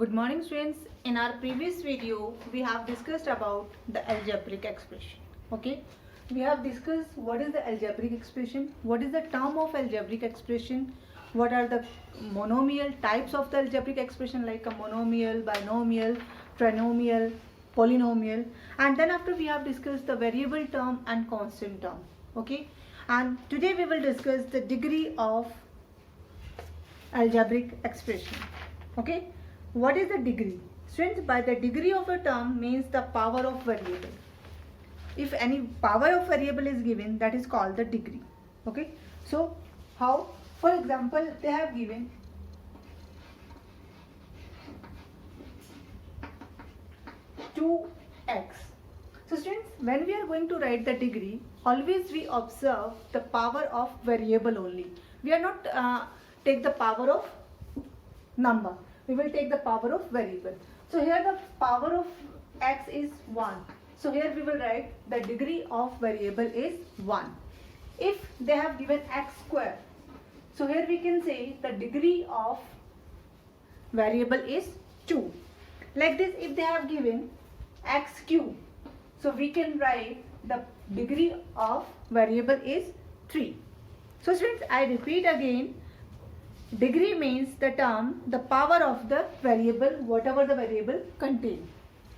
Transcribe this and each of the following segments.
Good morning students. In our previous video we have discussed about the algebraic expression. Okay, we have discussed what is the algebraic expression, what is the term of algebraic expression, what are the monomial types of the algebraic expression like a monomial, binomial, trinomial, polynomial, and then after we have discussed the variable term and constant term. Okay, and today we will discuss the degree of algebraic expression. Okay, what is the degree? Students, by the degree of a term means the power of variable. If any power of variable is given, that is called the degree. Okay, so how? For example, they have given two x. So students, when we are going to write the degree, always we observe the power of variable only. We are not take the power of number. We will take the power of variable. So here the power of x is 1. So here we will write the degree of variable is 1. If they have given x square, so here we can say the degree of variable is 2. Like this, if they have given x cube, so we can write the degree of variable is 3. So students, I repeat again, degree means the term, the power of the variable, whatever the variable contains.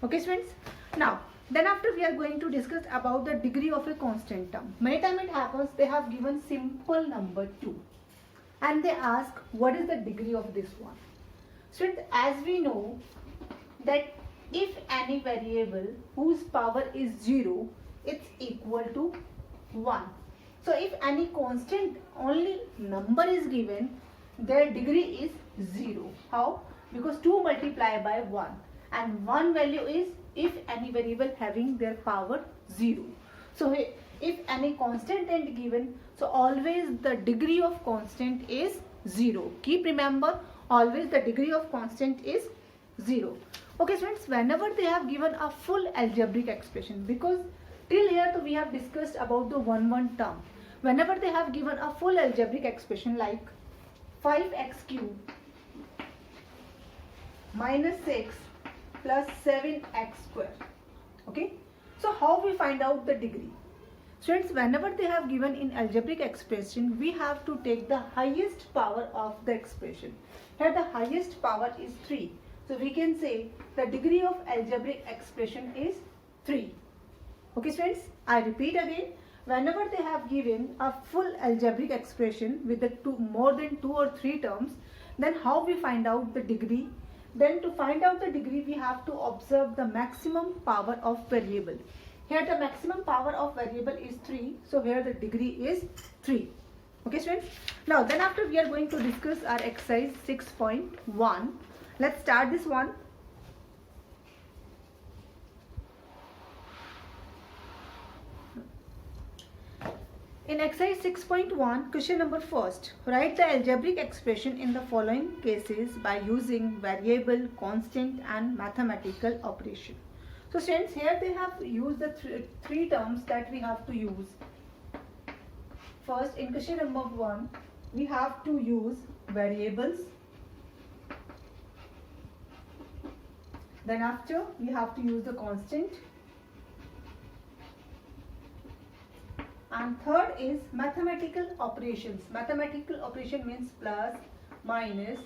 Okay students. Now, then after we are going to discuss about the degree of a constant term. Many times it happens they have given simple number 2 and they ask what is the degree of this one. Students, as we know that if any variable whose power is 0, it's equal to 1. So if any constant only number is given, their degree is 0. How? Because 2 multiplied by 1 and 1 value is if any variable having their power 0. So if any constant is given, so always the degree of constant is 0. Keep remember, always the degree of constant is 0. Okay students, whenever they have given a full algebraic expression, because till here we have discussed about the one term. Whenever they have given a full algebraic expression like 5x cube minus 6 plus 7x square. Okay, so how we find out the degree? Students, whenever they have given in algebraic expression, we have to take the highest power of the expression. Here the highest power is 3. So we can say the degree of algebraic expression is 3. Okay students, I repeat again. Whenever they have given a full algebraic expression with the more than 2 or 3 terms, then how we find out the degree? Then to find out the degree, we have to observe the maximum power of variable. Here the maximum power of variable is 3. So here the degree is 3. Okay students. Now then after we are going to discuss our exercise 6.1. Let's start this one. In exercise 6.1, question number first, write the algebraic expression in the following cases by using variable, constant and mathematical operation. So students, here they have used the three terms that we have to use. First, in question number 1, we have to use variables. Then after, we have to use the constant. And third is mathematical operations. Mathematical operation means plus, minus,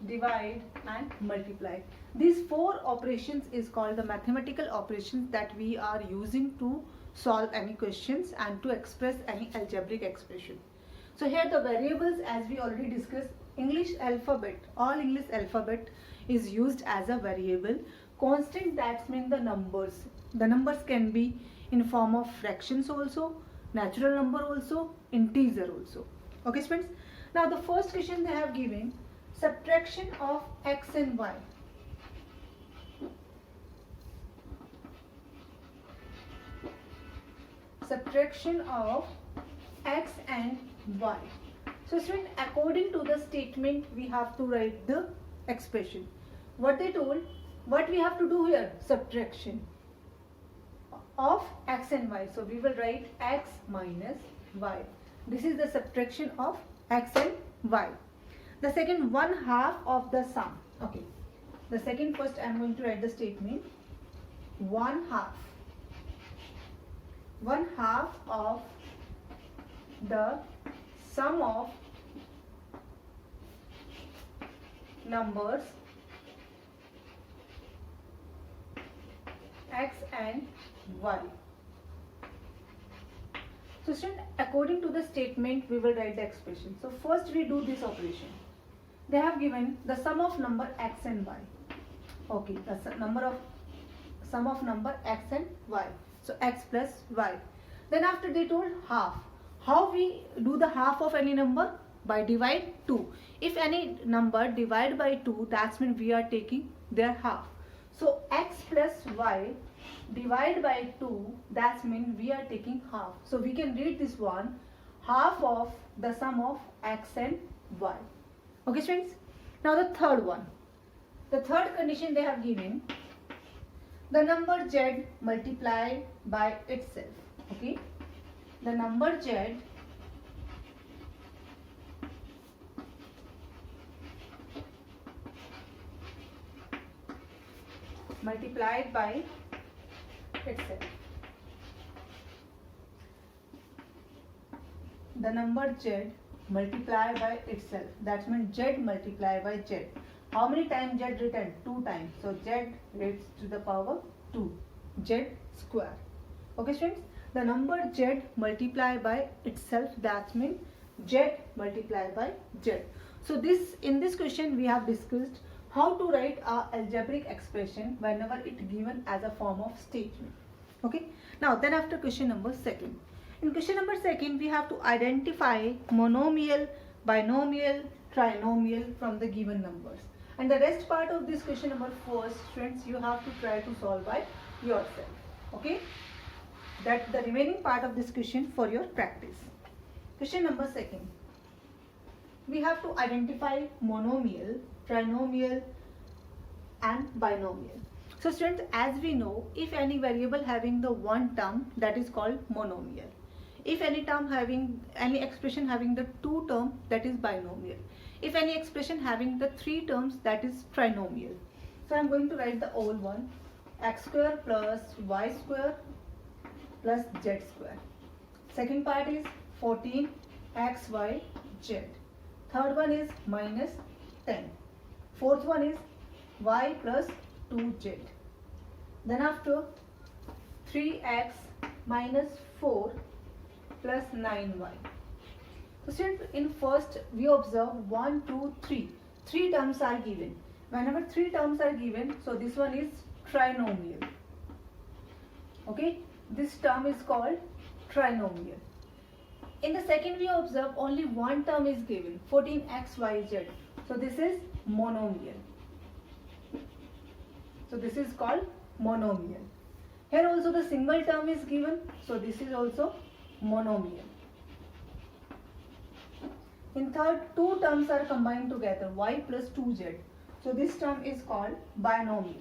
divide and multiply. These 4 operations is called the mathematical operations that we are using to solve any questions and to express any algebraic expression. So here the variables, as we already discussed, English alphabet, all English alphabet is used as a variable. Constant, that means the numbers. The numbers can be in form of fractions also, natural number also, integer also. Okay friends. Now the first question they have given, subtraction of x and y. Subtraction of x and y. So student, according to the statement we have to write the expression. What they told, what we have to do here? Subtraction of x and y. So we will write x minus y. This is the subtraction of x and y. The second, 1/2 of the sum. Okay. The second, first I am going to write the statement 1/2. 1/2 of the sum of numbers x and y. So student, according to the statement we will write the expression. So first we do this operation. They have given the sum of number x and y. Okay, the sum of number x and y. So x plus y. Then after they told half. How we do the half of any number? By divide 2. If any number divide by 2, that means we are taking their half. So x plus y divide by 2, that means we are taking half. So we can read this one, half of the sum of x and y. Okay students. Now the third one. The third condition they have given, the number z multiplied by itself. Okay. The number z multiplied by itself. The number z multiplied by itself. That means z multiplied by z. How many times z written? 2 times. So z raised to the power 2. Z square. Okay students? The number z multiplied by itself. That means z multiplied by z. So in this question we have discussed how to write a algebraic expression whenever it given as a form of statement. Okay. Now then after question number second. In question number second we have to identify monomial, binomial, trinomial from the given numbers. And the rest part of this question number 4, students, you have to try to solve by yourself. Okay. That's the remaining part of this question for your practice. Question number second. We have to identify monomial, trinomial and binomial. So students, as we know, if any variable having the one term, that is called monomial. If any term having, any expression having the two terms, that is binomial. If any expression having the three terms, that is trinomial. So I am going to write the old one, x square plus y square plus z square. Second part is 14xy z. Third one is minus 10. Fourth one is y plus 2z. Then after 3x minus 4 plus 9y. So students, in first we observe 1, 2, 3. 3 terms are given. Whenever 3 terms are given, so this one is trinomial. Okay, this term is called trinomial. In the second we observe only one term is given, 14xyz. So this is monomial. So this is called monomial. Here also the single term is given, so this is also monomial. In third, two terms are combined together, y plus 2z. So this term is called binomial.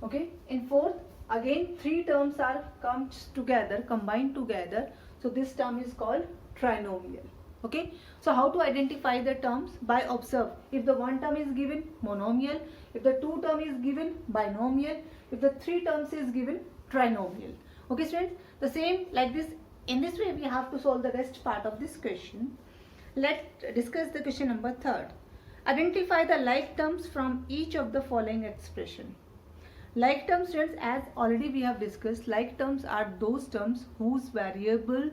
Okay. In fourth, again 3 terms are combined together. So this term is called trinomial. Okay. So how to identify the terms? By observe. If the one term is given, monomial. If the two term is given, binomial. If the 3 terms is given, trinomial. Okay students, the same like this. In this way we have to solve the rest part of this question. Let's discuss the question number 3rd. Identify the like terms from each of the following expression. Like terms, students, as already we have discussed, like terms are those terms whose variable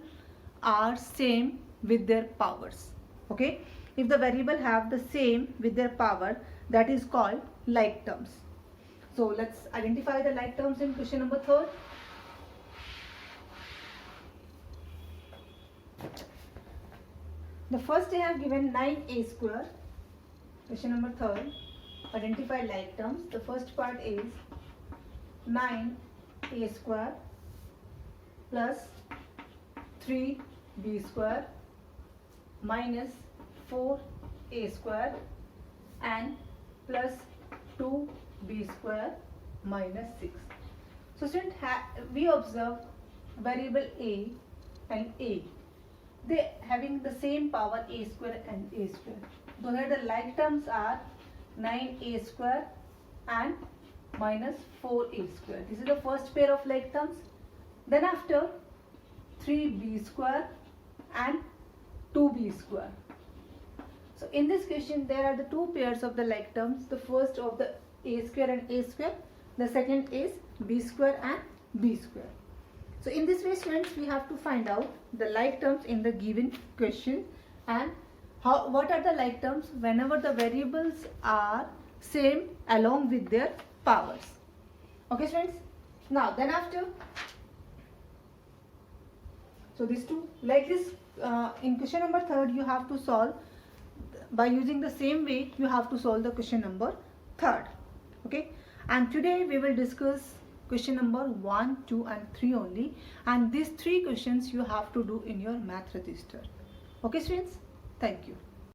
are same with their powers. Okay, if the variable have the same with their power, that is called like terms. So let's identify the like terms in question number 3rd. The first they have given 9a square. Question number 3rd. Identify like terms. The first part is 9a square plus 3b square minus 4a square and plus 2b square minus 6. So student, we observe variable a and a. they having the same power a square and a square. So here the like terms are 9a square and minus 4a square. This is the first pair of like terms. Then after 3b square and 2b square. So in this question there are the two pairs of the like terms. The first of the a square and a square. The second is b square and b square. So in this way, students, we have to find out the like terms in the given question and what are the like terms whenever the variables are same along with their powers. Okay, students. Now then after, so these two like this in question number 3rd you have to solve by using the same way you have to solve the question number 3rd. Okay, and today we will discuss question number 1, 2 and 3 only, and these 3 questions you have to do in your math register. Okay, students, thank you.